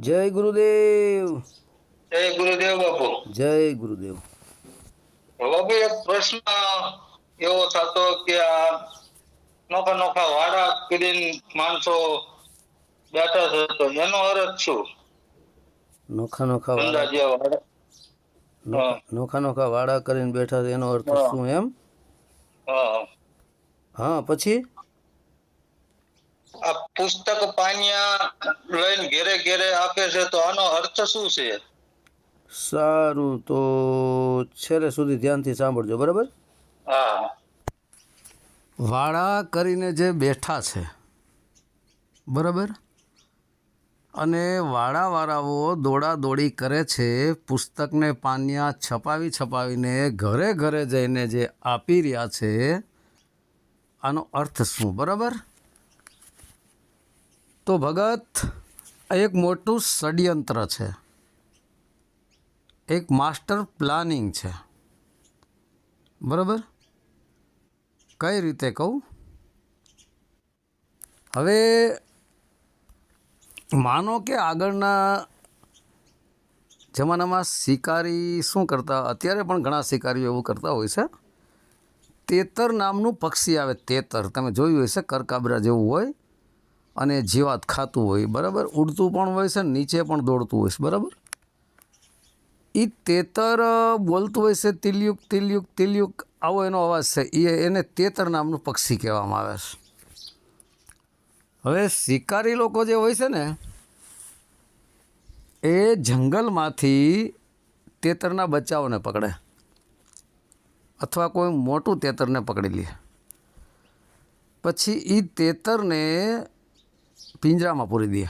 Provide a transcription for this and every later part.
જય ગુરુદેવ. જય ગુરુદેવ બાપુ. જય ગુરુદેવ. બાપુ એક પ્રશ્ન એવો થતો કે આ નોખા નોખા વાડા કરીને માણસો બેઠા છે તો એનો અર્થ શું? નોખા નોખા ધંધા વાડા જેવા વાડા. હા, નોખા નોખા વાડા કરીને બેઠા છે એનો અર્થ હા, શું એમ? હા. હા, પછી આ પુસ્તક પાનિયા લઈને ઘેરે ઘેરે આપે છે તો આનો અર્થ શું છે? સારું, તો છેલ્લે સુધી ધ્યાનથી સાંભળજો, બરાબર? હા, વાડા કરીને જે બેઠા છે, બરાબર, અને વાડાવાળાઓ દોડાદોડી કરે છે, પુસ્તકને પાનિયા છપાવીને ઘરે ઘરે જઈને જે આપી રહ્યા છે, આનો અર્થ શું? બરાબર. તો ભગત, આ એક મોટું ષડયંત્ર છે, એક માસ્ટર પ્લાનિંગ છે, બરાબર. કઈ રીતે કહું? હવે માનો કે આગળના જમાનામાં શિકારી શું કરતા, અત્યારે પણ ઘણા શિકારીઓ એવું કરતા હોય છે. તેતર નામનું પક્ષી આવે, તેતર, તમે જોયું હશે, કરકાબરા જેવું હોય અને જીવાત ખાતું હોય, બરાબર. ઉડતું પણ હોય છે, નીચે પણ દોડતું હોય છે, બરાબર. એ તેતર બોલતું હોય છે, તિલ્યુક તિલ્યુક તિલ્યુક, આવો એનો અવાજ છે. એને તેતર નામનું પક્ષી કહેવામાં આવે છે. હવે શિકારી લોકો જે હોય છે ને, એ જંગલમાંથી તેતરના બચ્ચાઓને પકડે અથવા કોઈ મોટું તેતરને પકડી લે, પછી એ તેતરને પિંજરામાં પૂરી દે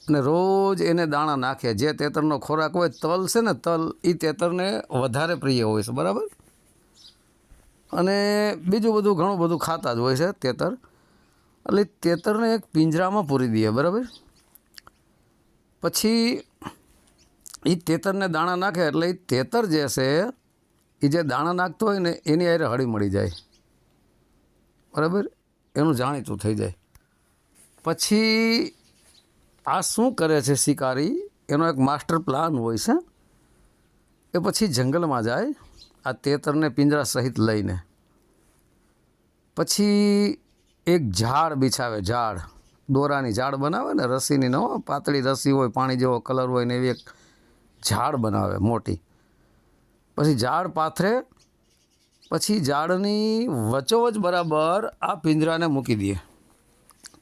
અને રોજ એને દાણા નાખે. જે તેતરનો ખોરાક હોય, તલ છે ને, તલ, એ તેતરને વધારે પ્રિય હોય છે, બરાબર. અને બીજું બધું ઘણું બધું ખાતા જ હોય છે તેતર. એટલે તેતરને એક પિંજરામાં પૂરી દે, બરાબર. પછી એ તેતરને દાણા નાખે એટલે એ તેતર જે છે, એ જે દાણા નાખતો હોય ને એની હારે હળી મળી જાય, બરાબર. એનું જાણીતું થઈ જાય. પછી આ શું કરે છે શિકારી, એનો એક માસ્ટર પ્લાન હોય છે. એ પછી જંગલમાં જાય આ તેતરને પિંજરા સહિત લઈને. પછી એક ઝાડ બિછાવે, ઝાડ, દોરાની ઝાડ બનાવે ને, રસીની, ન પાતળી રસી હોય, પાણી જેવો કલર હોય ને, એવી એક ઝાડ બનાવે મોટી. પછી ઝાડ પાથરે, પછી ઝાડની વચોવચ બરાબર આ પિંજરાને મૂકી દે.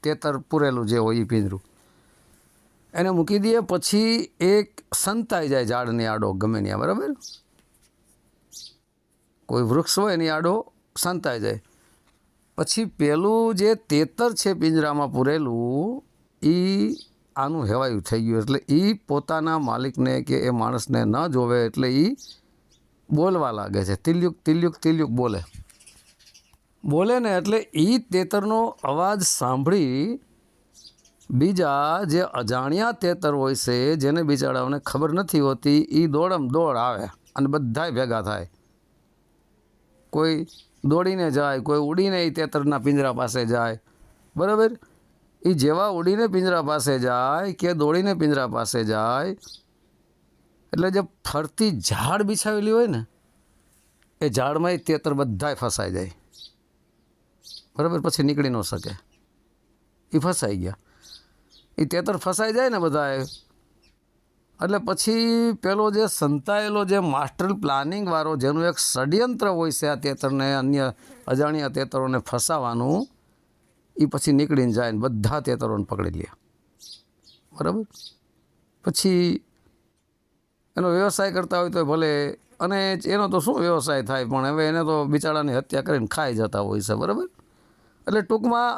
તેતર પૂરેલું જે હોય એ પિંજરું એને મૂકી દે. પછી એક સંતાઈ જાય ઝાડની આડો, ગમે ત્યાં, બરાબર. કોઈ વૃક્ષ હોય એની આડો સંતાઈ જાય. પછી પેલું જે તેતર છે પિંજરામાં પૂરેલું, એ આનું હેવાયું થઈ ગયું. એટલે એ પોતાના માલિકને કે એ માણસને ન જોવે એટલે એ બોલવા લાગે છે, તિલ્યુક તિલ્યુક તિલ્યુક બોલે ને. એટલે એ તેતરનો અવાજ સાંભળી બીજા જે અજાણ્યા તેતર હોય છે, જેને બિચારાઓને ખબર નથી હોતી, એ દોડમ દોડ આવે અને બધાય ભેગા થાય. કોઈ દોડીને જાય, કોઈ ઉડીને એ તેતરના પિંજરા પાસે જાય, બરાબર. એ જેવા ઉડીને પિંજરા પાસે જાય કે દોડીને પિંજરા પાસે જાય, એટલે જે ફરતી ઝાડ બિછાવેલી હોય ને, એ ઝાડમાં એ તેતર બધાય ફસાઈ જાય, બરાબર. પછી નીકળી ન શકે, એ ફસાઈ ગયા. એ તેતર ફસાઈ જાય ને બધાએ, એટલે પછી પેલો જે સંતાયેલો જે માસ્ટર પ્લાનિંગ વાળો, જેનું એક ષડયંત્ર હોય છે આ તેતરને, અન્ય અજાણ્યા તેતરોને ફસાવાનું, એ પછી નીકળીને જાય ને બધા તેતરોને પકડી લે, બરાબર. પછી એનો વ્યવસાય કરતા હોય તો ભલે, અને એનો તો શું વ્યવસાય થાય, પણ હવે એને તો બિચારાની હત્યા કરીને ખાઈ જતા હોય છે, બરાબર. એટલે ટૂંકમાં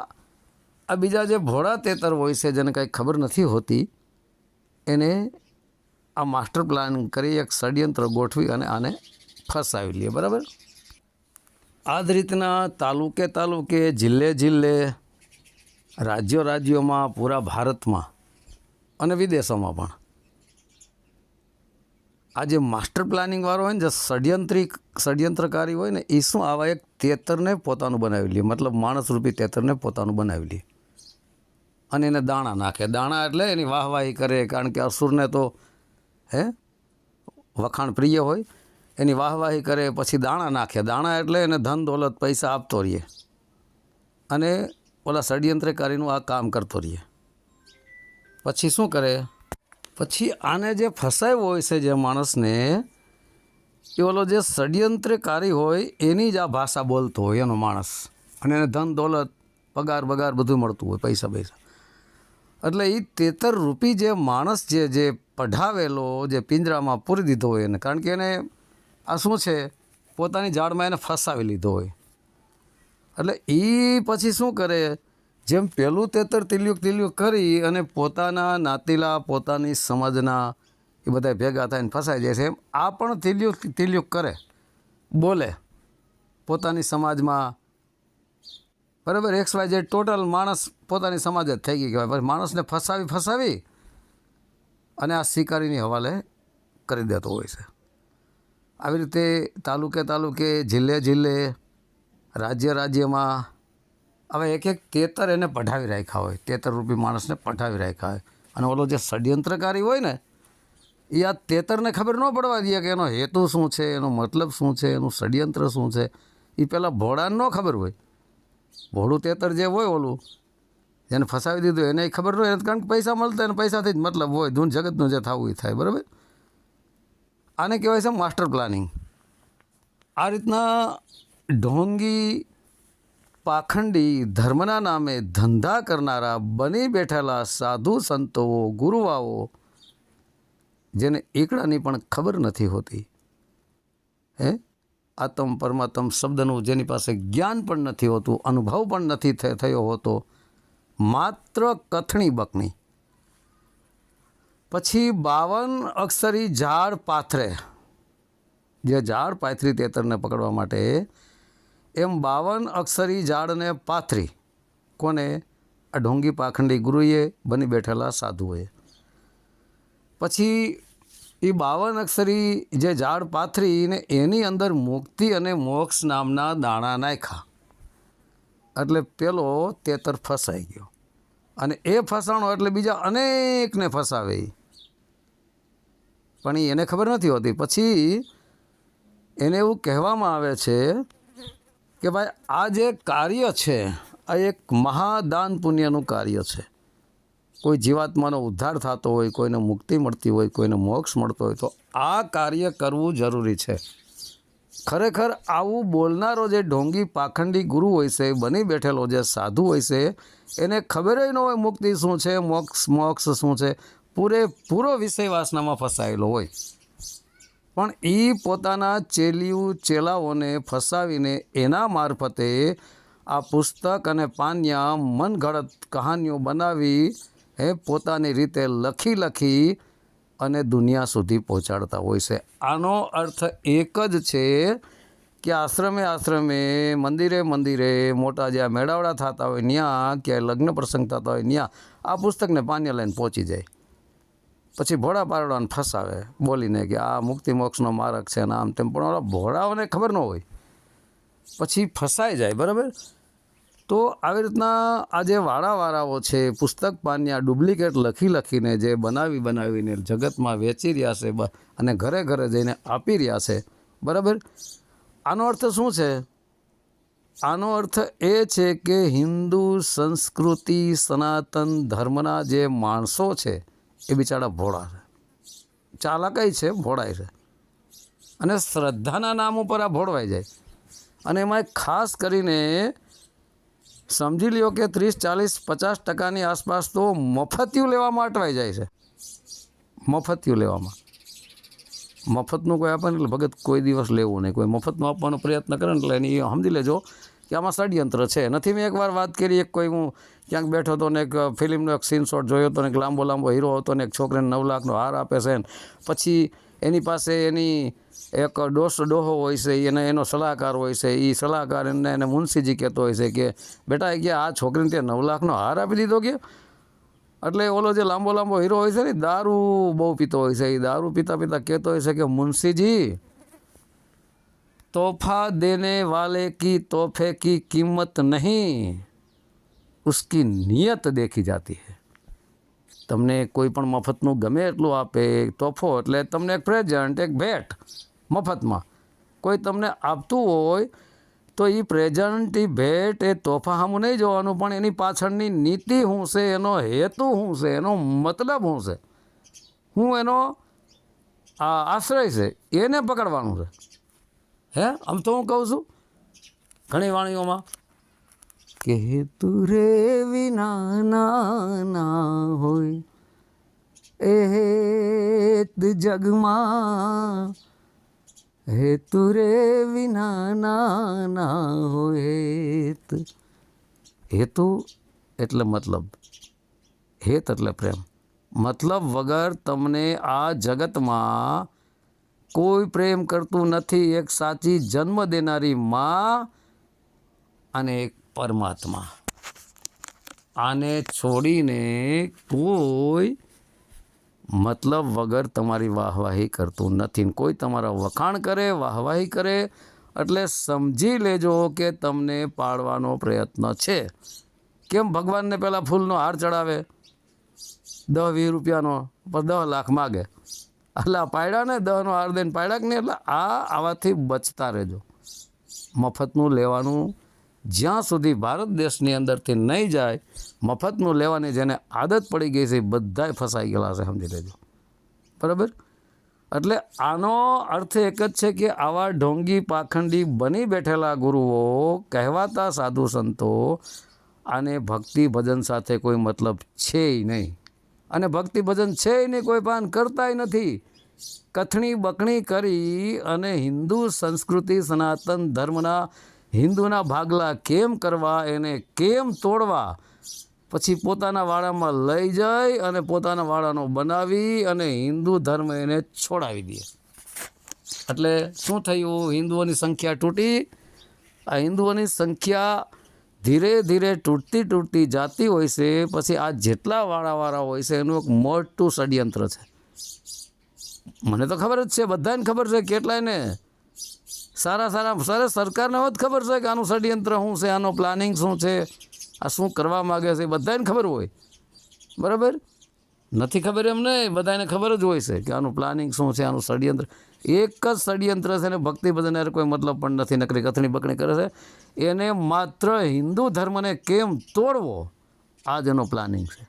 આ બીજા જે ભોળા તેતર હોય છે, જેને કાંઈ ખબર નથી હોતી, એને આ માસ્ટર પ્લાન કરી એક ષડયંત્ર ગોઠવી અને આને ફસાવી લે, બરાબર. આ જ રીતના તાલુકે તાલુકે, જિલ્લે જિલ્લે, રાજ્યોમાં, પૂરા ભારતમાં અને વિદેશોમાં પણ આ જે માસ્ટર પ્લાનિંગ વાળો હોય ને, જે ષડયંત્રકારી હોય ને, એ શું આવા એક તેતરને પોતાનું બનાવી લે, મતલબ માણસરૂપી તેતરને પોતાનું બનાવી લે અને એને દાણા નાખે. દાણા એટલે એની વાહવાહી કરે, કારણ કે અસુરને તો વખાણ પ્રિય હોય, એની વાહવાહી કરે, પછી દાણા નાખે. દાણા એટલે એને ધન દોલત પૈસા આપતો રહીએ અને ઓલા ષડયંત્રકારીનું આ કામ કરતો રહીએ. પછી શું કરે, પછી આને જે ફસાયો હોય છે જે માણસને, એ ઓલો જે ષડયંત્રકારી હોય એની જ આ ભાષા બોલતો હોય એનો માણસ, અને એને ધન દોલત પગાર બગાર બધું મળતું હોય, પૈસા પૈસા. એટલે એ 73 રૂપી જે માણસ જે પઢાવેલો, જે પિંજરામાં પૂરી દીધો હોય એને, કારણ કે એને આ શું છે, પોતાની જાળમાં એને ફસાવી લીધો હોય. એટલે એ પછી શું કરે, જેમ પેલું 73 તિલ્યુક કરી અને પોતાના નાતીલા, પોતાની સમાજના એ બધા ભેગા થઈને ફસાઈ જાય છે, એમ આ પણ તિલ્યુક કરે, બોલે પોતાની સમાજમાં. બરાબર, XYZ ટોટલ માણસ પોતાની સમાજ જ થઈ ગઈ કહેવાય. પછી માણસને ફસાવી અને આ શિકારીની હવાલે કરી દેતો હોય છે. આવી રીતે તાલુકે, જિલ્લે, રાજ્યમાં હવે એક 73 એને પઢાવી રાખ્યા હોય, 73 રૂપી માણસને પઢાવી રાખ્યા હોય. અને ઓલો જે ષડયંત્રકારી હોય ને, એ આ 73ને ખબર ન પડવા દે કે એનો હેતુ શું છે, એનો મતલબ શું છે, એનું ષડયંત્ર શું છે. એ પહેલાં ભોળાને ન ખબર હોય. ભોળું 73 જે હોય, ઓલું જેને ફસાવી દીધું એને ખબર ન હોય, કારણ કે પૈસા મળતા એને પૈસાથી જ મતલબ હોય, ધૂન જગતનું જે થવું એ થાય. બરાબર, આને કહેવાય છે માસ્ટર પ્લાનિંગ. આ રીતના ઢોંગી, પાખંડી, ધર્મના નામે ધંધા કરનારા, બની બેઠેલા સાધુ સંતો, ગુરુવાઓ, જેને એકડાની પણ ખબર નથી હોતી, આત્મ પરમાત્મ શબ્દનું જેની પાસે જ્ઞાન પણ નથી હોતું, અનુભવ પણ નથી થયો હોતો, માત્ર કથણી બકણી. પછી 52 અક્ષરી ઝાડ પાથરે, જે ઝાડ પાથરી 73ને પકડવા માટે, એમ 52 અક્ષરી ઝાડને પાથરી. કોને? આ ઢોંગી પાખંડી ગુરુએ, બની બેઠેલા સાધુઓએ. પછી એ 52 અક્ષરી જે ઝાડ પાથરીને એની અંદર મુક્તિ અને મોક્ષ નામના દાણા નાખ્યા. એટલે પેલો 73 ફસાઈ ગયો, અને એ ફસાણો એટલે બીજા અનેકને ફસાવે, પણ એને ખબર નથી હોતી. પછી એને એવું કહેવામાં આવે છે કે ભાઈ આ જે કાર્ય છે, આ એક મહાદાન પુણ્યનું કાર્ય છે. કોઈ જીવાત્માનો ઉદ્ધાર થતો હોય, કોઈને મુક્તિ મળતી હોય, કોઈને મોક્ષ મળતો હોય, તો આ કાર્ય કરવું જરૂરી છે. ખરેખર આવું બોલનારો જે ઢોંગી પાખંડી ગુરુ હોય છે, બની બેઠેલો જે સાધુ હોય છે, એને ખબર ન હોય મુક્તિ શું છે, મોક્ષ શું છે, પૂરો વિષય વાસનામાં ફસાયેલો હોય. પણ એ પોતાના ચેલાઓને ફસાવીને એના મારફતે આ પુસ્તક અને પાન્યા મનગળત કહાનીઓ બનાવી પોતાની રીતે લખી અને દુનિયા સુધી પહોંચાડતા હોય છે. આનો અર્થ એક જ છે કે આશ્રમે, મંદિરે, મોટા જ્યાં મેળાવડા થતા હોય ત્યાં, ક્યાંય લગ્ન પ્રસંગ થતા હોય ત્યાં આ પુસ્તકને પાન્યા લઈને પહોંચી જાય. પછી ભોળા પારડાને ફસાવે બોલીને કે આ મુક્તિ મોક્ષનો માર્ગ છે ને આમ તેમ, પણ ઓલા ભોળાઓને ખબર ન હોય, પછી ફસાઈ જાય. બરાબર, તો આવી રીતના આ જે વાળાઓ છે, પુસ્તક પાન્યા ડુપ્લિકેટ લખીને જે બનાવીને જગતમાં વેચી રહ્યા છે અને ઘરે જઈને આપી રહ્યા છે. બરાબર, આનો અર્થ શું છે? આનો અર્થ એ છે કે હિન્દુ સંસ્કૃતિ, સનાતન ધર્મના જે માણસો છે એ બિચારા ભોળા છે, ચાલાકાઈ છે, ભોળાય છે, અને શ્રદ્ધાના નામ ઉપર આ ભોળવાઈ જાય. અને એમાં ખાસ કરીને સમજી લ્યો કે 30-40-50% આસપાસ તો મફતિયું લેવામાં અટવાઈ જાય છે. મફતિયું લેવામાં, મફતનું કોઈ આપે ને એટલે ભગત કોઈ દિવસ લેવું નહીં. કોઈ મફતનું આપવાનો પ્રયત્ન કરે ને એટલે એની સમજી લેજો કે આમાં ષડયંત્ર છે. નથી મેં એકવાર વાત કરી, કોઈ હું ક્યાંક બેઠો હતો ને એક ફિલ્મનો એક સીન શોટ જોયો હતો ને એક લાંબો હીરો હતો ને એક છોકરીને 9 લાખનો હાર આપે છે ને પછી એની પાસે એની એક ડોહો હોય છે, એનો સલાહકાર હોય છે. એ સલાહકાર એને મુનશીજી કહેતો હોય છે કે બેટા કે આ છોકરીને ત્યાં 9 લાખનો હાર આપી દીધો કે. એટલે ઓલો જે લાંબો હીરો હોય છે ને, દારૂ બહુ પીતો હોય છે. એ દારૂ પીતા કહેતો હોય છે કે મુનશીજી, તોહફા દેને વાલે કી તોહફે કી કિંમત નહીં, उसकी नियत देखी जाती है. તમને કોઈ પણ મફતનું ગમે એટલું આપે, તોહફો એટલે તમને એક પ્રેઝન્ટ, એક ભેટ મફતમાં કોઈ તમને આપતું હોય તો એ પ્રેઝન્ટ, એ ભેટ, એ તોહફા સામું નહીં જોવાનું, પણ એની પાછળની નીતિ શું છે, એનો હેતુ શું છે, એનો મતલબ શું છે, શું એનો આશ્રય છે, એને પકડવાનું છે. હે આમ તો હું કહું છું ઘણી વાણીઓમાં કે તુરે વિના ના હોય એત જગમાં, હે તુરે વિના ના હોય. હેતુ એટલે મતલબ, હેત એટલે પ્રેમ. મતલબ વગર તમને આ જગતમાં કોઈ પ્રેમ કરતું નથી. એક સાચી જન્મ દેનારી માં અને એક પરમાત્મા. આને છોડીને કોઈ મતલબ વગર તમારી વાહવાહી કરતું નથી. કોઈ તમારા વખાણ કરે, વાહવાહી કરે એટલે સમજી લેજો કે તમને પાડવાનો પ્રયત્ન છે. કેમ ભગવાનને પહેલાં ફૂલનો હાર ચડાવે 10-20 રૂપિયાનો, પણ 10 લાખ માગે. એટલે પાડ્યા ને 10નો હાર દઈને પાડ્યા કે નહીં. એટલે આવાથી બચતા રહેજો. મફતનું લેવાનું જ્યાં સુધી ભારત દેશની અંદરથી નહીં જાય, મફતનું લેવાની જેને આદત પડી ગઈ છે એ બધાય ફસાઈ ગયેલા છે, સમજી લેજો. બરાબર? એટલે આનો અર્થ એક જ છે કે આવા ઢોંગી પાખંડી બની બેઠેલા ગુરુઓ, કહેવાતા સાધુ સંતો, આને ભક્તિ ભજન સાથે કોઈ મતલબ છે નહીં. અને ભક્તિ ભજન છે નહીં, કોઈ પાન કરતાય નથી. કથણી બકણી કરી અને હિન્દુ સંસ્કૃતિ, સનાતન ધર્મના હિન્દુના ભાગલા કેમ કરવા, એને કેમ તોડવા, પછી પોતાના વાડામાં લઈ જઈ અને પોતાના વાડાનો બનાવી અને હિન્દુ ધર્મ એને છોડાવી દે. એટલે શું થયું? હિન્દુઓની સંખ્યા તૂટી. આ હિન્દુઓની સંખ્યા ધીરે ધીરે તૂટતી જાતી હોય છે. પછી આ જેટલા વાળાવાળા હોય છે એનું એક મોટું ષડયંત્ર છે. મને તો ખબર જ છે, બધાને ખબર છે, કેટલાયને સારા સરકારને હોત ખબર છે કે આનું ષડયંત્ર શું છે, આનો પ્લાનિંગ શું છે, આ શું કરવા માગે છે, બધાને ખબર હોય. બરાબર? નથી ખબર એમ નહીં, બધાને ખબર જ હોય છે કે આનું પ્લાનિંગ શું છે, આનું ષડયંત્ર. એક જ ષડયંત્ર છે ને ભક્તિ ભજન કોઈ મતલબ પણ નથી. નકરી કથણી બકણી કરે છે. એને માત્ર હિન્દુ ધર્મને કેમ તોડવો, આ જ એનો પ્લાનિંગ છે,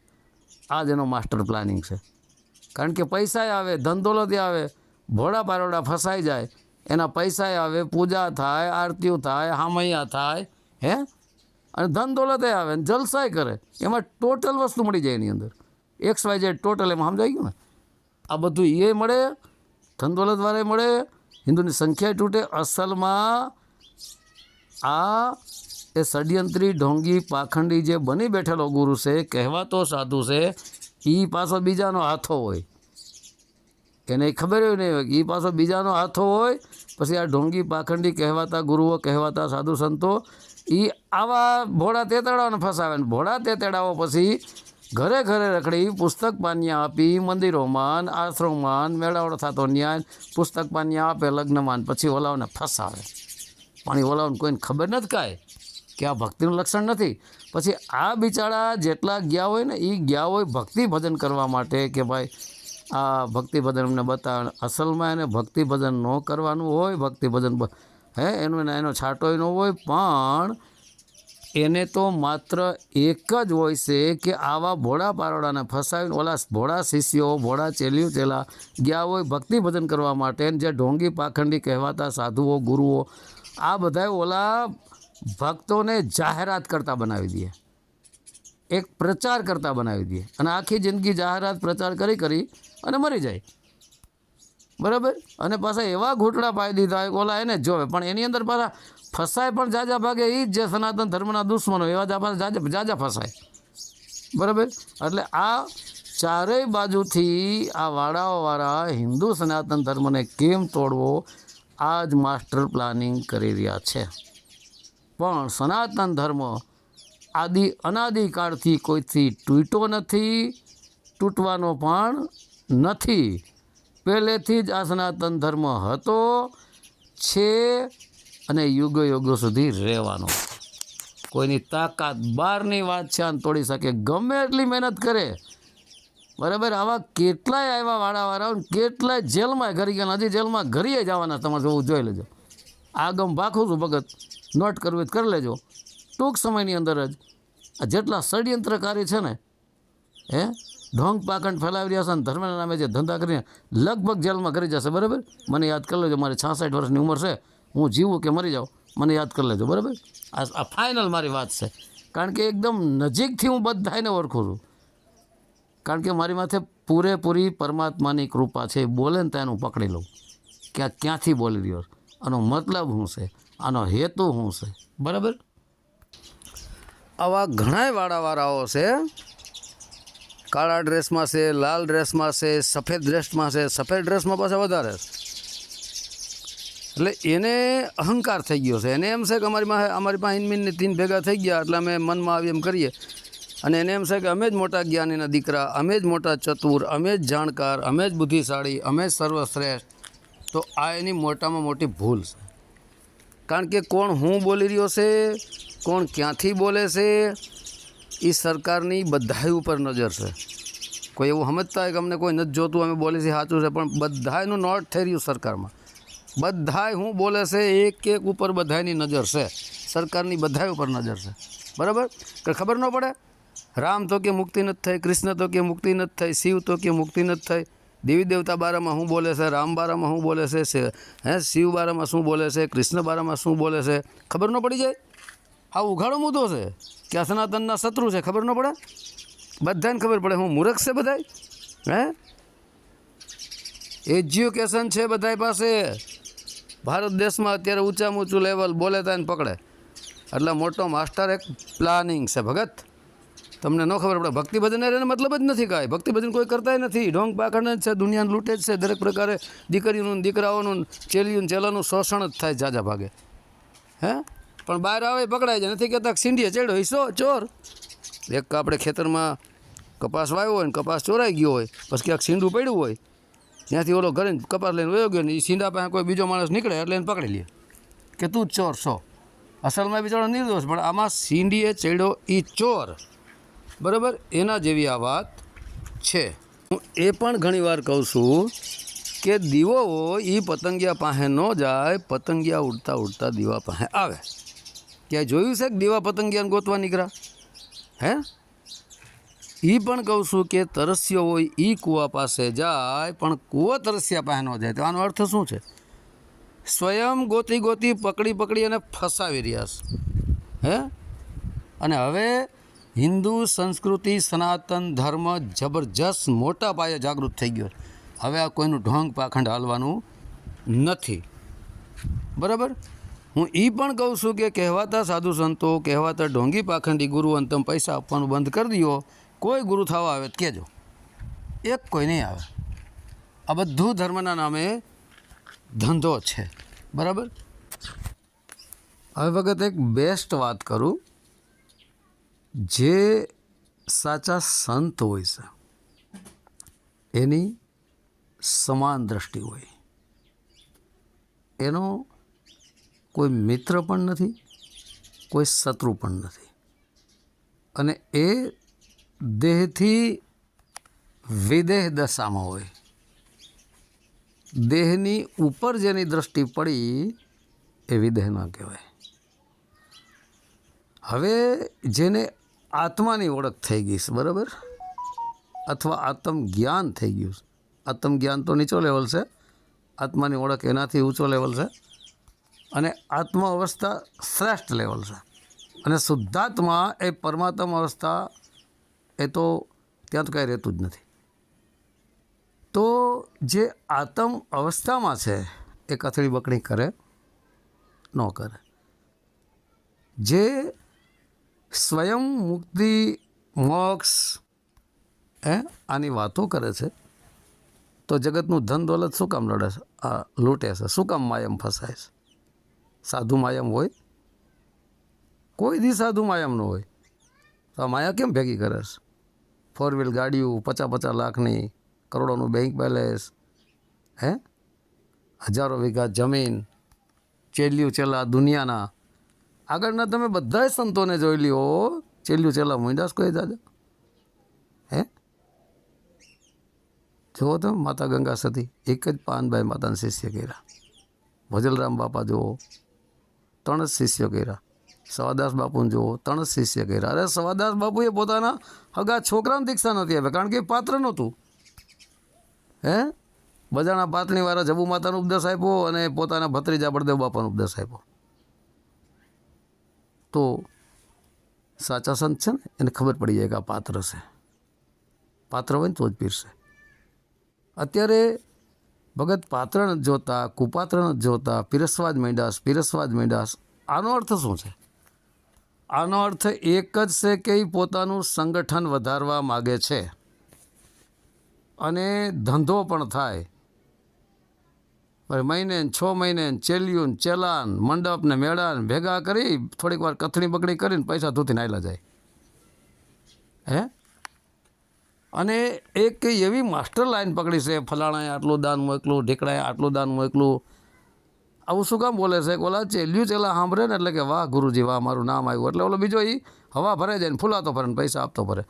આ જ એનો માસ્ટર પ્લાનિંગ છે. કારણ કે પૈસાય આવે, ધનદોલતે આવે, ભોળા પારોડા ફસાઈ જાય, એના પૈસાય આવે, પૂજા થાય, આરતીઓ થાય, હામૈયા થાય, હે, અને ધનદોલતે આવે ને જલસાય કરે. એમાં ટોટલ વસ્તુ મળી જાય એની અંદર, XYZ ટોટલ. એમાં સમજાઈ ગયું ને? આ બધું એ મળે, ધનદોલતવાળે મળે, હિન્દુની સંખ્યા તૂટે. અસલમાં આ એ ષડયંત્રી ઢોંગી પાખંડી જે બની બેઠેલો ગુરુ છે, કહેવાતો સાધુ છે, એ પાછો બીજાનો હાથો હોય. એને ખબર હોય નહીં હોય કે એ પાછો બીજાનો હાથો હોય. પછી આ ઢોંગી પાખંડી કહેવાતા ગુરુઓ, કહેવાતા સાધુ સંતો, એ આવા ભોળા તેતડાઓને ફસાવે ને ભોળા તેતડાઓ પછી ઘરે ઘરે રખડી પુસ્તક પાન્યા આપી, મંદિરોમાં, આશ્રમમાં, મેળાવડો થતો ન્યાય પુસ્તક પાન્યા આપે લગ્નમાં, પછી ઓલાઓને ફસાવે. પણ એ ઓલાઓને કોઈને ખબર નથી કાંઈ કે આ ભક્તિનું લક્ષણ નથી. પછી આ બિચારા જેટલા ગયા હોય ને, એ ગયા હોય ભક્તિ ભજન કરવા માટે કે ભાઈ આ ભક્તિ ભજન અમને બતાવે. અસલમાં એને ભક્તિ ભજન ન કરવાનું હોય, ભક્તિ ભજન એનો છાંટોય ન હોય, પણ એને તો માત્ર એક જ હોય છે કે આવા ભોળા પારોડાને ફસાવીને ઓલા ભોળા શિષ્યો, ભોળા ચેલીઓ ચેલા ગયા હોય ભક્તિ ભજન કરવા માટે. જે ઢોંગી પાખંડી કહેવાતા સાધુઓ, ગુરુઓ, આ બધા ઓલા ભક્તોને જાહેરાત કરતા બનાવી દે, એક પ્રચાર કરતા બનાવી દે, અને આખી જિંદગી જાહેરાત પ્રચાર કરી અને મરી જાય. બરાબર? અને પાછા એવા ઘૂંટડા પાડી દીધા ઓલા એને જોવે, પણ એની અંદર પાછા ફસાય પણ જાજા ભાગે એ જ જે સનાતન ધર્મના દુશ્મનો, એવા જાજા ફસાય. બરાબર? એટલે આ ચારેય બાજુથી આ વાળાઓવાળા હિન્દુ સનાતન ધર્મને કેમ તોડવો, આ જ માસ્ટર પ્લાનિંગ કરી રહ્યા છે. પણ સનાતન ધર્મ અનાદિકાળથી કોઈથી તૂટ્યો નથી, તૂટવાનો પણ નથી. પહેલેથી જ આ સનાતન ધર્મ હતો, છે અને યુગો યુગો સુધી રહેવાનો. કોઈની તાકાત બહારની વાત છે આને તોડી શકે, ગમે એટલી મહેનત કરે, બરાબર. આવા કેટલાય આવ્યા વાળાવાળાઓ, કેટલાય જેલમાં ઘરી ગયા, હજી જેલમાં ઘરીએ જવાના, તમારે જોવું જોઈ લેજો. આગમ ભાખું છું ભગત, નોટ કરવી કરી લેજો. ટૂંક સમયની અંદર જ આ જેટલા ષડયંત્રકારી છે ને, હે ઢોંગ પાખંડ ફેલાવી રહ્યા છે, અને ધર્મના નામે જે ધંધા કરીને લગભગ જેલમાં કરી જશે, બરાબર. મને યાદ કરી લેજો, મારી 66 વર્ષની ઉંમર છે, હું જીવું કે મરી જાઉં મને યાદ કરી લેજો, બરાબર. આ ફાઇનલ મારી વાત છે, કારણ કે એકદમ નજીકથી હું બધાને ઓળખું છું, કારણ કે મારી માથે પૂરેપૂરી પરમાત્માની કૃપા છે. બોલે ને ત્યાં હું પકડી લઉં કે આ ક્યાંથી બોલી રહ્યો, આનો મતલબ શું છે, આનો હેતુ શું છે, બરાબર. આવા ઘણાય વાળાવાળાઓ છે, કાળા ડ્રેસમાં છે, લાલ ડ્રેસમાં છે, સફેદ ડ્રેસમાં છે, સફેદ ડ્રેસમાં પાછા વધારે. એટલે એને અહંકાર થઈ ગયો છે, એને એમ છે કે અમારી પાસે ઇનમીનને 3 ભેગા થઈ ગયા એટલે અમે મનમાં આવી એમ કરીએ, અને એને એમ છે કે અમે જ મોટા જ્ઞાનીના દીકરા, અમે જ મોટા ચતુર, અમે જ જાણકાર, અમે જ બુદ્ધિશાળી, અમે જ સર્વશ્રેષ્ઠ. તો આ એની મોટામાં મોટી ભૂલ છે, કારણ કે કોણ હું બોલી રહ્યો છે, કોણ ક્યાંથી બોલે છે, એ સરકારની બધાય ઉપર નજર છે. કોઈ એવું સમજતા હોય કે અમને કોઈ નથી જોતું, અમે બોલે છે સાચું છે, પણ બધાયનું નોટ થઈ રહ્યું સરકારમાં. બધાય હું બોલે છે એક એક ઉપર બધાયની નજર છે, સરકારની બધાય ઉપર નજર છે, બરાબર. કે ખબર ન પડે, રામ તો કે મુક્તિ નથી થઈ, કૃષ્ણ તો કે મુક્તિ નથી થઈ, શિવ તો કે મુક્તિ નથી થઈ, દેવી દેવતા બારામાં શું બોલે છે, રામ બારામાં શું બોલે છે, શિવ બારામાં શું બોલે છે, કૃષ્ણ બારામાં શું બોલે છે, ખબર ન પડી જાય. આ ઉઘાડો મુદ્દો છે કે આ સનાતનના શત્રુ છે, ખબર ન પડે. બધાને ખબર પડે, હું મૂર્ખ છે બધાય. એજ્યુકેશન છે બધાય પાસે. ભારત દેશમાં અત્યારે ઊંચામાં ઊંચું લેવલ બોલે તાને પકડે, એટલે મોટો માસ્ટર એક પ્લાનિંગ છે ભગત. તમને ન ખબર પડે, ભક્તિ ભજન એને મતલબ જ નથી કાંઈ, ભક્તિ ભજન કોઈ કરતાય નથી, ઢોંગ પાખંડ જ છે, દુનિયાને લૂંટે જ છે, દરેક પ્રકારે દીકરીઓનું દીકરાઓનું ચેલીયું ચેલાનું શોષણ જ થાય જાજા ભાગે. પણ બહાર આવે પકડાય જાય, નથી કહેતા સિંડીએ ચડ્યો હિસ્સો ચોર. એક આપણે ખેતરમાં કપાસ વાવ્યો હોય ને કપાસ ચોરાઈ ગયો હોય, પછી ક્યાંક સીંડું પડ્યું હોય, ત્યાંથી ઓલો ઘરે કપાસ લઈને વયો ગયો ને એ સીંડા પાસે કોઈ બીજો માણસ નીકળે એટલે એને પકડી લે કે તું જ ચોર છો. અસલમાં બિચારો નિર્દોષ, પણ આમાં સીંડીએ ચડ્યો એ ચોર, બરાબર. એના જેવી આ વાત છે. હું એ પણ ઘણીવાર કહું છું કે દીવો હોય એ પતંગિયા પાસે ન જાય, પતંગિયા ઉડતા ઉડતા દીવા પાસે આવે. ક્યાંય જોયું છે કે દીવા પતંગિયાને ગોતવા નીકળ્યા? એ પણ કહું છું કે તરસ્યો હોય એ કૂવા પાસે જાય, પણ કૂવો તરસ્યા પાસે ન જાય. તો આનો અર્થ શું છે? સ્વયં ગોતી ગોતી પકડી પકડી અને ફસાવી રહ્યા છે. અને હવે હિન્દુ સંસ્કૃતિ સનાતન ધર્મ જબરજસ્ત મોટા પાયે જાગૃત થઈ ગયો. હવે આ કોઈનું ઢોંગ પાખંડ હાલવાનું નથી, બરાબર. હું એ પણ કહું છું કે કહેવાતા સાધુ સંતો, કહેવાતા ઢોંગી પાખંડી ગુરુઓને તમે પૈસા આપવાનું બંધ કરી દો, કોઈ ગુરુ થવા આવે તો કહેજો, એક કોઈ નહીં આવે. આ બધું ધર્મના નામે ધંધો છે, બરાબર. હવે વખત એક બેસ્ટ વાત કરું, જે સાચા સંત હોય છે એની સમાન દ્રષ્ટિ હોય, એનો કોઈ મિત્ર પણ નથી, કોઈ શત્રુ પણ નથી, અને એ દેહથી વિદેહ દશામાં હોય. દેહની ઉપર જેની દ્રષ્ટિ પડી એ વિદેહ ન કહેવાય. હવે જેને આત્માની ઓળખ થઈ ગઈ છે, બરાબર, અથવા આત્મજ્ઞાન થઈ ગયું છે. આત્મજ્ઞાન તો નીચો લેવલ છે, આત્માની ઓળખ એનાથી ઊંચો લેવલ છે, અને આત્મ અવસ્થા શ્રેષ્ઠ લેવલ છે. અને શુદ્ધાત્મા એ પરમાત્મા અવસ્થા એ તો ત્યાં તો કાંઈ રહેતું જ નથી. તો જે આત્મ અવસ્થામાં છે એ કથળી બકડી કરે ન કરે. જે સ્વયં મુક્તિ મોક્ષ આની વાતો કરે છે, તો જગતનું ધન દોલત શું કામ લડે છે, આ લૂંટે છે, શું કામ માયમ ફસાય છે? સાધુ માયમ હોય? કોઈ દી સાધુ માયમ ન હોય. તો આ માયા કેમ ભેગી કરે છે? 4 વ્હીલ ગાડીઓ, 50 લાખની, કરોડોનું બેંક બેલેન્સ, હજારો વીઘા જમીન, ચેલિયું ચેલા દુનિયાના, આગળના તમે બધાય સંતોને જોઈ લ્યો, ચેલ્યું ચેલા મોઈદાસ કોઈ દાદા હે જુઓ તમે, માતા ગંગા સતી એક જ પાનભાઈ માતાના શિષ્ય કર્યા, ભજલરામ બાપા જુઓ 3 જ શિષ્યો કર્યા, સવાદાસ બાપુને જુઓ 3 જ શિષ્ય કર્યા. અરે સવાદાસ બાપુએ પોતાના હગા છોકરાને દીક્ષા નથી આપી, કારણ કે એ પાત્ર નહોતું. હે બજાણા પાતણીવાળા જબુ માતાનો ઉપદેશ આપ્યો અને પોતાના ભત્રીજા બળદેવ બાપાનો ઉપદેશ આપ્યો. તો સાચા સંત છે ને એને ખબર પડી જાય કે આ પાત્ર છે, પાત્ર હોય ને તો જ પીરશે. અત્યારે ભગત પાત્ર નથી જોતા, કુપાત્ર નથી જોતા, પીરસવા જ માંડ્યા. આનો અર્થ શું છે? આનો અર્થ એક જ છે કે એ પોતાનું સંગઠન વધારવા માગે છે અને ધંધો પણ થાય. મહિને 6 મહિને ચેલિયું ચેલાન મંડપ ને મેળાને ભેગા કરી થોડીક વાર કથણી બકડી કરીને પૈસા ધૂતીને આયલા જાય. હે અને એક એવી માસ્ટર લાઈન પકડી છે, ફલાણાએ આટલું દાન મોકલું, ઢીકડાએ આટલું દાન મોકલું. આવું શું કામ બોલે છે? ઓલા ચેલ્યું ચેલા સાંભળે ને એટલે કે વાહ ગુરુજી વાહ મારું નામ આવ્યું, એટલે ઓલો બીજો એ હવા ભરે જાય ને ફૂલાતો ફરે ને પૈસા આપતો ફરે.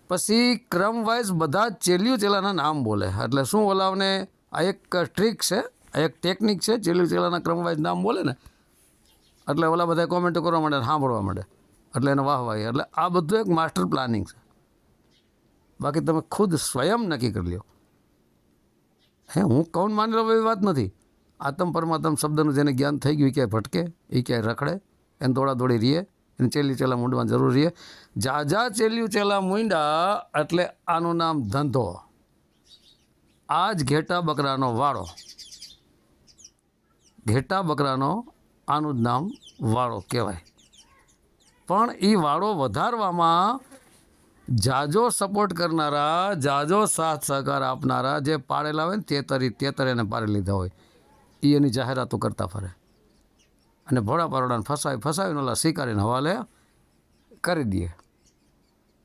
પછી ક્રમ વાઇઝ બધા ચેલ્યું ચેલાના નામ બોલે. એટલે શું ઓલાને આ એક ટ્રીક છે, આ એક ટેકનિક છે, ચેલ્યું ચેલાના ક્રમ વાઇઝ નામ બોલે ને એટલે ઓલા બધા કોમેન્ટો કરવા માંડે, સાંભળવા માંડે, એટલે એને વાહ વાહ. એટલે આ બધું એક માસ્ટર પ્લાનિંગ છે. બાકી તમે ખુદ સ્વયં નક્કી કરી લ્યો. હે હું કૌન માની લો એવી વાત નથી. આત્મ પરમાત્મ શબ્દનું જેને જ્ઞાન થઈ ગયું એ ક્યાંય ભટકે, એ ક્યાંય રખડે, એને દોડાદોડી રહીએ, એને ચેલ્યું ચેલા મૂંડવાની જરૂર રહીએ. જા ચેલ્યું ચેલા મૂંડા એટલે આનું નામ ધંધો. આ જ ઘેટા બકરાનો વાળો, ઘેટા બકરાનો આનું જ નામ વાળો કહેવાય. પણ એ વાળો વધારવામાં જાજો સપોર્ટ કરનારા, જાજો સાથ સહકાર આપનારા જે પાડેલા હોય ને તેતર એને પાડી લીધા હોય, એ એની જાહેરાતો કરતા ફરે અને ભોળા પારોડાને ફસાવીને ઓલા સ્વીકારીને હવાલે કરી દે.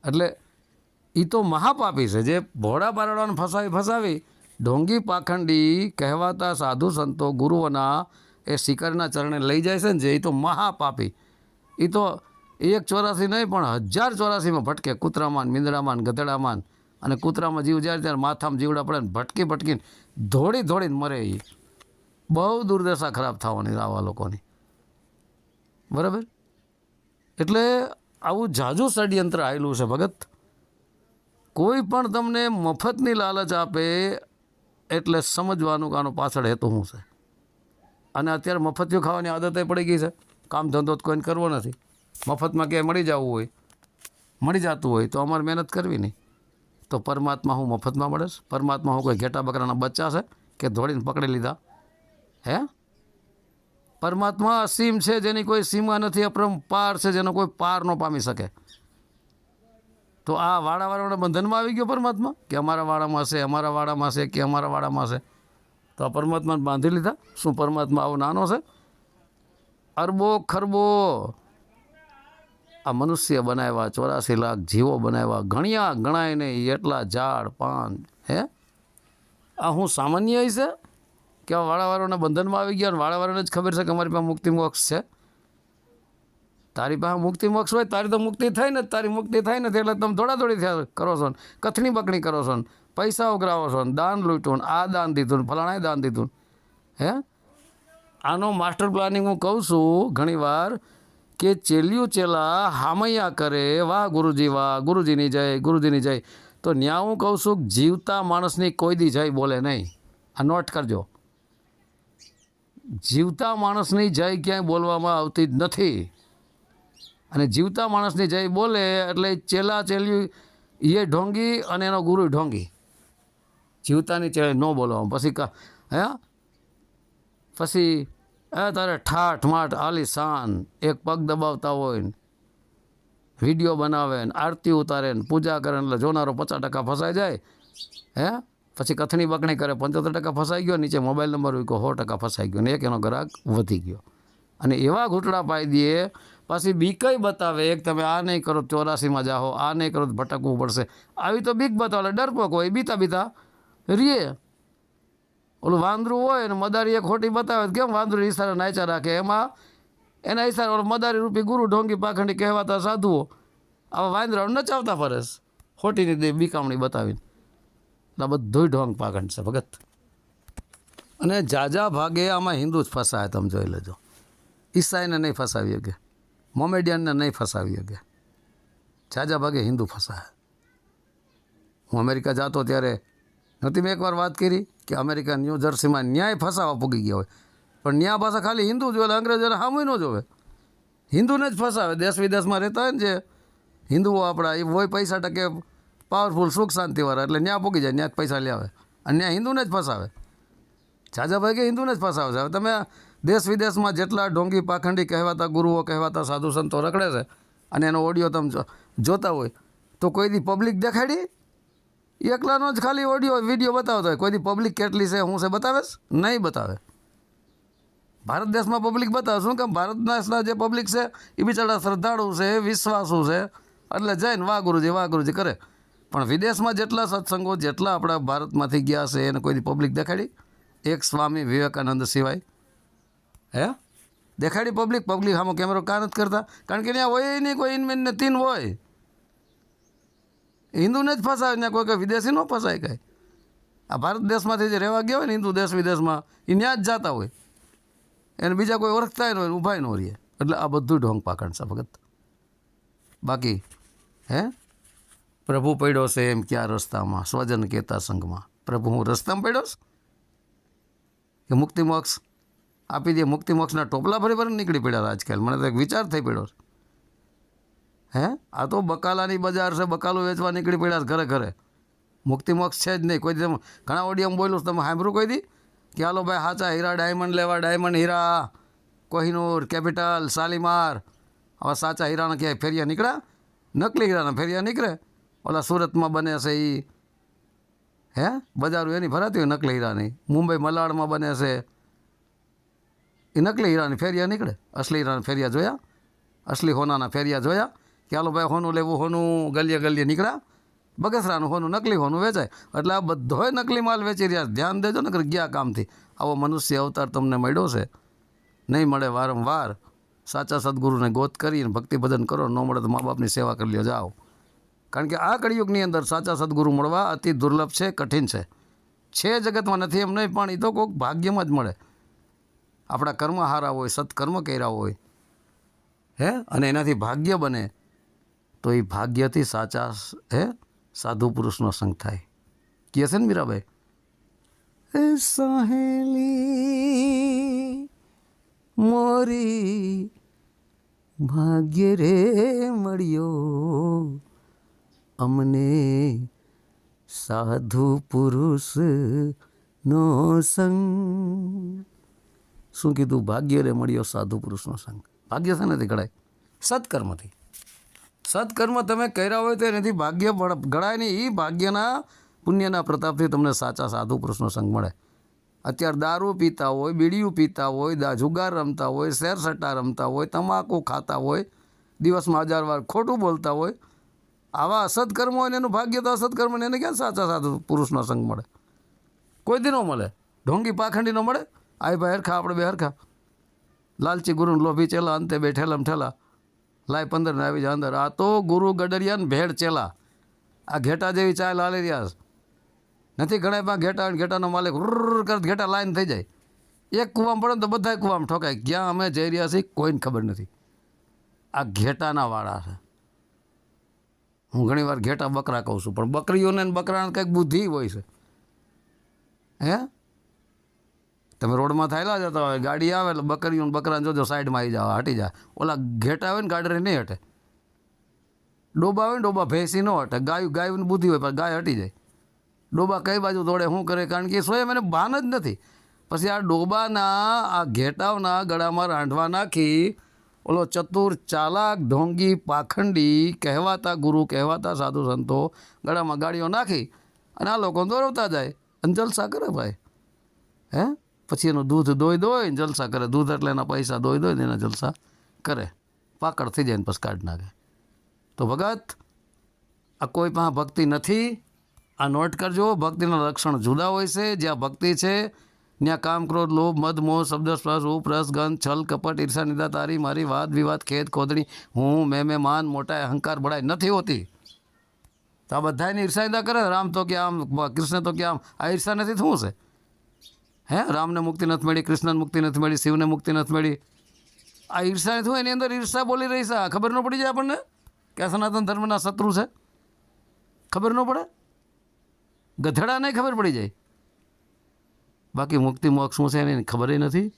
એટલે એ તો મહાપાપી છે જે ભોળા પારોડાને ફસાવી ઢોંગી પાખંડી કહેવાતા સાધુ સંતો ગુરુઓના એ શિકારીના ચરણે લઈ જાય છે ને જે, એ તો મહાપાપી. એ તો 184 નહીં પણ 1084માં ભટકે, કૂતરામાં મીંદડામાં ગધેડામાં. અને કૂતરામાં જીવ જાય ત્યારે માથામાં જીવડા પડે ને ભટકીને દોડીને મરે. એ બહુ દુર્દશા ખરાબ થવાની આવા લોકોની, બરાબર. એટલે આવું જાજુ ષડયંત્ર આવેલું છે ભગત. કોઈ પણ તમને મફતની લાલચ આપે એટલે સમજવાનું કે આનો પાછળ હેતુ શું છે. અને અત્યારે મફતિયું ખાવાની આદતે પડી ગઈ છે, કામ ધંધો કોઈને કરવો નથી. મફતમાં ક્યાંય મળી જતું હોય તો અમારે મહેનત કરવી નહીં. તો પરમાત્મા હું મફતમાં મળે છે? પરમાત્મા હું કોઈ ઘેટા બકરાના બચ્ચા છે કે ધોળીને પકડી લીધા? હે પરમાત્મા અસીમ છે જેની કોઈ સીમા નથી, અપરંપાર છે જેનો કોઈ પાર ન પામી શકે. તો આ વાળાવાળાના બંધનમાં આવી ગયો પરમાત્મા કે અમારા વાળામાં છે, અમારા વાળામાં છે કે અમારા વાળામાં છે. તો આ પરમાત્માને બાંધી લીધા. શું પરમાત્મા આવો નાનો છે? અરબો ખરબો આ મનુષ્ય બનાવ્યા, 84 લાખ જીવો બનાવ્યા, ગણાય નહીં એટલા ઝાડ પાન. હે આ હું સામાન્ય છે કે આ વાળાવાળાના બંધનમાં આવી ગયા? વાળાવાળાને જ ખબર છે કે અમારી પાસે મુક્તિ મોક્ષ છે. તારી પાસે મુક્તિ મોક્ષ હોય, તારી તો મુક્તિ થાય ને, તારી મુક્તિ થાય ને એટલે તમે દોડાદોડી થયા કરો છો ને, કથણી બકણી કરો છો ને, પૈસા ઉઘરાવો છો ને, દાન લૂંટવું ને, આ દાન દીધું ને, ફલાણાએ દાન દીધું. હે આનો માસ્ટર પ્લાનિંગ હું કહું છું ઘણીવાર કે ચેલ્યું ચેલા હામૈયા કરે, વાહ ગુરુજીની જય. તો ન્યા હું કહું છું જીવતા માણસની કોઈ દી જય બોલે નહીં. આ નોટ કરજો, જીવતા માણસની જય ક્યાંય બોલવામાં આવતી જ નથી. અને જીવતા માણસની જય બોલે એટલે ચેલ્યું એ ઢોંગી અને એનો ગુરુ ઢોંગી. જીવતાની ચેલે ન બોલવામાં. પછી તારે ઠાઠ માઠ આલીશાન એક પગ દબાવતા હોય ને, વિડીયો બનાવે ને, આરતી ઉતારે ને, પૂજા કરે એટલે જોનારો 50% ફસાઈ જાય. હે પછી કથણી બકણી કરે 75% ફસાઈ ગયો, નીચે મોબાઈલ નંબર હોય 100% ફસાઈ ગયો ને એક એનો ગ્રાહક વધી ગયો. અને એવા ઘૂંટડા પાઈ દે. પાછી બીકઈ બતાવે, એક તમે આ નહીં કરો 84માં જાઓ, આ નહીં કરો તો ભટકવું પડશે. આવી તો બીક બતાવે, ડરપોક હોય, બીતા રીએ. ઓલું વાંદરું હોય ને મદારી એક ખોટી બતાવે કેમ વાંદરું ઈશારે નાચા રાખે, એમાં એના હિસાબે મદારી રૂપી ગુરુ ઢોંગી પાખંડી કહેવાતા સાધુઓ આવા વાંદરાઓ નચાવતા ફરેશ ખોટીની દે બીકામણી બતાવીને. એટલે બધુંય ઢોંગ પાખંડ છે ભગત. અને જાજા ભાગે આમાં હિન્દુ જ ફસાય. તમે જોઈ લેજો, ઈસાઈને નહીં ફસાવી શકે, મોમેડિયનને નહીં ફસાવી શકે, જાજા ભાગે હિન્દુ ફસાય. હું અમેરિકા જતો ત્યારે નથી મેં એકવાર વાત કરી કે અમેરિકા ન્યૂ જર્સીમાં ન્યાય ફસાવા પૂગી ગયા હોય, પણ ન્યા પાછા ખાલી હિન્દુ જોવે, અંગ્રેજોને સામુય ન જોવે, હિન્દુને જ ફસાવે. દેશ વિદેશમાં રહેતા હોય ને જે હિન્દુઓ આપણા, એ હોય પૈસા ટકે પાવરફુલ સુખ શાંતિવાળા, એટલે ન્યા પૂગી જાય, ન્યા જ પૈસા લે આવે અને ન્યા હિન્દુને જ ફસાવે. જાજા ભાઈ કે હિન્દુને જ ફસાવે છે. હવે તમે દેશ વિદેશમાં જેટલા ઢોંગી પાખંડી કહેવાતા ગુરુઓ કહેવાતા સાધુ સંતો રખડે છે અને એનો ઓડિયો તમે જોતા હોય તો કોઈ દી પબ્લિક દેખાડી? એકલાનો જ ખાલી ઓડિયો વિડીયો બતાવતો હોય, કોઈ દી પબ્લિક કેટલી છે હું છે બતાવેશ? નહીં બતાવે. ભારત દેશમાં પબ્લિક બતાવે. શું કેમ? ભારત દેશના જે પબ્લિક છે એ બિચારા શ્રદ્ધાળુ છે, વિશ્વાસુ છે, એટલે જઈને વાહ ગુરુજી કરે. પણ વિદેશમાં જેટલા સત્સંગો જેટલા આપણા ભારતમાંથી ગયા છે એને કોઈ દી પબ્લિક દેખાડી? એક સ્વામી વિવેકાનંદ સિવાય હે દેખાડી પબ્લિક સામે કેમેરો કાં નથી કરતા? કારણ કે ત્યાં હોય નહીં કોઈ ઇનમેનને તીન હોય. હિન્દુને જ ફસાવે ને કોઈ વિદેશી ન ફસાય કાંઈ. આ ભારત દેશમાંથી જે રહેવા ગયા હોય ને હિન્દુ દેશ વિદેશમાં એ ત્યાં જ જતા હોય, એને બીજા કોઈ ઓળખતા ન હોય, ઊભા ન રહીએ. એટલે આ બધું ઢોંગ પાખંડ છે ભગત. બાકી હે પ્રભુ પડ્યો છે એમ ક્યાં રસ્તામાં, સ્વજન કહેતા સંઘમાં. પ્રભુ હું રસ્તામાં પડ્યો છું કે મુક્તિ મોક્ષ આપી દે? મુક્તિ મોક્ષના ટોપલા ભરી નીકળી પડ્યા આજકાલ. મને તો એક વિચાર થઈ પડ્યો છે. હે આ તો બકાલાની બજાર છે, બકાલું વેચવા નીકળી પડ્યા છે ઘરે ઘરે. મુક્તિ મોક્ષ છે જ નહીં. કોઈ દી ઘણા ઓડિયમ બોલું તમે સાંભળ્યું કોઈ દી કે હાલો ભાઈ સાચા હીરા ડાયમંડ લેવા, ડાયમંડ હીરા કોહિનૂર, કેપિટલ, શાલીમાર, આવા સાચા હીરાના ક્યાંય ફેરિયા નીકળ્યા? નકલી હીરાના ફેરિયા નીકળે. ઓલા સુરતમાં બને છે એ હે બજારો એની ભરાતી હોય નકલી હીરાની. મુંબઈ મલાડમાં બને છે એ નકલી હીરાની ફેરિયા નીકળે. અસલી હીરાના ફેરિયા જોયા? અસલી હોનાના ફેરિયા જોયા? કે હાલો ભાઈ હોનું લેવું, હોનું ગલીએ ગલીએ નીકળ્યા. બગસરાનું હોનું, નકલી હોનું વેચાય. એટલે આ બધોય નકલી માલ વેચી રહ્યા. ધ્યાન દેજો ને ગયા કામથી. આવો મનુષ્ય અવતાર તમને મળ્યો છે, નહીં મળે વારંવાર. સાચા સદગુરુને ગોત કરીને ભક્તિ ભજન કરો, ન મળે તો મા બાપની સેવા કરી લ્યો, જાઓ. કારણ કે આ કળિયુગની અંદર સાચા સદગુરુ મળવા અતિ દુર્લભ છે, કઠિન છે. જગતમાં નથી એમ નહીં, પણ એ તો કોઈક ભાગ્યમાં જ મળે. આપણા કર્મ હારા હોય, સત્કર્મ કર્યા હોય હે, અને એનાથી ભાગ્ય બને તો એ ભાગ્યથી સાચા હે સાધુ પુરુષનો સંગ થાય. કહે છે ને મીરાબાઈ, એ સહેલી મોરી ભાગ્ય રે મળ્યો અમને સાધુ પુરુષનો સંગ. શું કીધું? ભાગ્ય રે મળ્યો સાધુ પુરુષનો સંગ. ભાગ્ય છે નથી ઘડાય? સત્કર્મથી. સત્કર્મ તમે કર્યા હોય તો એનાથી ભાગ્ય ઘડાય નહીં. એ ભાગ્યના પુણ્યના પ્રતાપથી તમને સાચા સાધુ પુરુષનો સંગ મળે. અત્યારે દારૂ પીતા હોય, બીડીયું પીતા હોય, જુગાર રમતા હોય, શેર સટ્ટા રમતા હોય, તમાકુ ખાતા હોય, દિવસમાં 1000 વાર ખોટું બોલતા હોય, આવા અસત્કર્મ હોય ને એનું ભાગ્ય તો અસત્કર્મ ને એને ક્યાં સાચા સાધુ પુરુષનો સંગ મળે? કોઈ દી ન મળે. ઢોંગી પાખંડી ન મળે. આય ભાઈ હરખા, આપણે બે હરખા. લાલચી ગુરુને લોભી ચેલા, અંતે બે ઠેલમ ઠેલા, લાય 15 ને આવી જાય અંદર. આ તો ગુરુ ગડરિયા ને ભેડ ચેલા. આ ઘેટા જેવી ચાલ હાલી રહ્યા નથી. ઘણા ઘેટા ઘેટાનો માલિક રૂર કરત ઘેટા લાઈન થઈ જાય. એક કૂવામાં પડે ને તો બધા કૂવામાં ઠોકાય. ક્યાં અમે જઈ રહ્યા છીએ કોઈને ખબર નથી. આ ઘેટાના વાળા છે. હું ઘણી વાર ઘેટા બકરા કહું છું, પણ બકરીઓને બકરાને કંઈક બુદ્ધિ હોય છે. હે તમે રોડમાં થયેલા જતા હોય, ગાડી આવે એટલે બકરીઓ બકરાને જોજો સાઈડમાં આવી જાવ, હટી જાય. ઓલા ઘેટા હોય ને ગાડરે નહીં હટે. ડોબા હોય ને ડોબા ભેંસી ન હટે. ગાયની બુદ્ધિ હોય પણ ગાય હટી જાય. ડોબા કઈ બાજુ દોડે શું કરે? કારણ કે સ્વયં એને ભાન જ નથી. પછી આ ડોબાના આ ઘેટાઓના ગળામાં રાંધવા નાખી ઓલો ચતુર ચાલાક ઢોંગી પાખંડી કહેવાતા ગુરુ કહેવાતા સાધુ સંતો ગળામાં ગાડીઓ નાખી અને આ લોકો દોરવતા જાય અને જલસા કરે ભાઈ. હે પછી એનું દૂધ દોઈ ને જલસા કરે. દૂધ એટલે એના પૈસા દોઈ ને એના જલસા કરે. પાકડ થઈ જાય ને પછી કાઢી નાખે. તો ભગત આ કોઈ પાસે ભક્તિ નથી. આ નોટ કરજો, ભક્તિના લક્ષણ જુદા હોય છે. જ્યાં ભક્તિ છે ત્યાં કામ ક્રોધ લોભ મદ મોહ શબ્દ સ્પર્શ રૂપ રસ ગંધ છલ કપટ ઈર્ષા નિંદા તારી મારી વાદ વિવાદ ખેદ ખોદણી હું મેં માન મોટા અહંકાર બડાઈ નથી હોતી. તો આ બધાની ઈર્ષા નિંદા કરે. રામ તો કે આમ, કૃષ્ણ તો કે આમ. આ ઈર્ષા નથી શું છે? હે, રામને મુક્તિ નથી મળી, કૃષ્ણને મુક્તિ નથી મળી, શિવને મુક્તિ નથી મળી. આ ઈર્ષા નથી, એની અંદર ઈર્ષા બોલી રહી છે. ખબર ન પડી જાય આપણને કે આ સનાતન ધર્મના શત્રુ છે? ખબર ન પડે? ગધેડાને ખબર પડી જાય. બાકી મુક્તિ મોક્ષ શું છે એની ખબર નથી.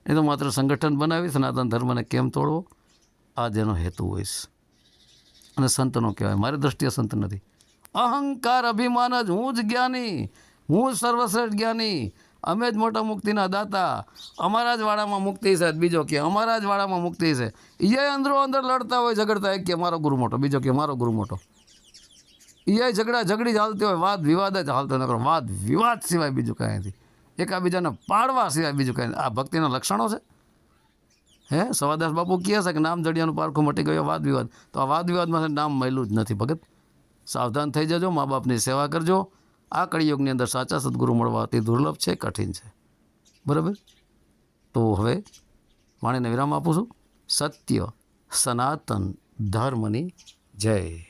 એ તો માત્ર સંગઠન બનાવી સનાતન ધર્મને કેમ તોડવો, આ જેનો હેતુ હોય છે. અને સંતનો કહેવાય. મારી દ્રષ્ટિએ સંત નથી. અહંકાર અભિમાન જ હું જ જ્ઞાની, હું જ સર્વશ્રેષ્ઠ જ્ઞાની, અમે જ મોટા મુક્તિના દાતા, અમારા જ વાળામાં મુક્તિ છે. બીજો કે અમારા જ વાળામાં મુક્તિ છે. એ અંદરો અંદર લડતા હોય, ઝઘડતા. એક કે મારો ગુરુ મોટો, બીજો કે મારો ગુરુ મોટો. એ ઝઘડી જ હાલતી હોય, વાદ વિવાદ જ હાલતો ન કરો. વાદ વિવાદ સિવાય બીજું કાંઈ નથી. એકાબીજાને પાડવા સિવાય બીજું કાંઈ નહીં. આ ભક્તિના લક્ષણો છે. હે, સવાદાસ બાપુ કહે છે કે નામ જડિયાનું પારખું મટી ગયો વાદ વિવાદ. તો આ વાદ વિવાદમાં નામ મળ્યું જ નથી ભગત. સાવધાન થઈ જજો, મા બાપની સેવા કરજો. આ કળિયુગની અંદર સાચા સદગુરુ મળવા અતિ દુર્લભ છે, કઠિન છે. બરાબર. તો હવે વાણીને વિરામ આપું છું. સત્ય સનાતન ધર્મની જય.